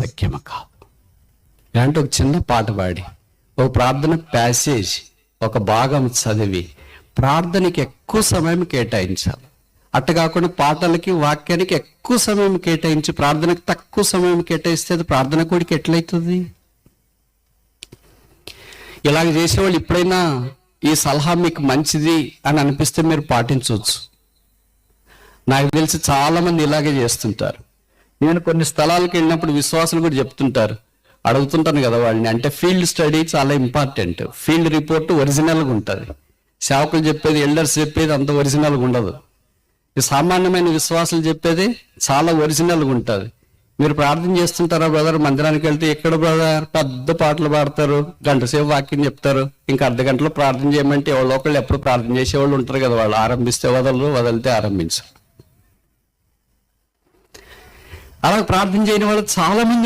సఖ్యమ కాదు. ఇలాంటి ఒక చిన్న పాట పాడి, ఒక ప్రార్థన ప్యాసేజ్, ఒక భాగం చదివి ప్రార్థనకి ఎక్కువ సమయం కేటాయించాలి. అట్ట కాకుండా పాటలకి వాక్యానికి ఎక్కువ సమయం కేటాయించి ప్రార్థనకి తక్కువ సమయం కేటాయిస్తే అది ప్రార్థన కోడికి ఎట్లయితుంది? ఇలాగ చేసేవాళ్ళు ఎప్పుడైనా ఈ సలహా మీకు మంచిది అని అనిపిస్తే మీరు పాటించవచ్చు. నాకు తెలిసి చాలా మంది ఇలాగే చేస్తుంటారు. నేను కొన్ని స్థలాలకు వెళ్ళినప్పుడు విశ్వాసులు కూడా చెప్తుంటారు, అడుగుతుంటాను కదా వాళ్ళని, అంటే ఫీల్డ్ స్టడీ చాలా ఇంపార్టెంట్. ఫీల్డ్ రిపోర్ట్ ఒరిజినల్గా ఉంటుంది. సేవకులు చెప్పేది, ఎల్డర్స్ చెప్పేది అంత ఒరిజినల్గా ఉండదు. ఈ సామాన్యమైన విశ్వాసులు చెప్పేది చాలా ఒరిజినల్గా ఉంటుంది. మీరు ప్రార్థన చేస్తుంటారా బ్రదర్? మందిరానికి వెళ్తే ఎక్కడ బ్రదర్ పెద్ద పాటలు పాడతారు, గంట సేపు వాక్యం చెప్తారు, ఇంకా అర్ధ గంటలో ప్రార్థన చేయమంటే ఎవరో ఒకళ్ళు ఎప్పుడు ప్రార్థన చేసేవాళ్ళు ఉంటారు కదా, వాళ్ళు ఆరంభిస్తే వదలరు, వదిలితే ఆరంభించరు. అలా ప్రార్థన చేయని వాళ్ళు చాలా మంది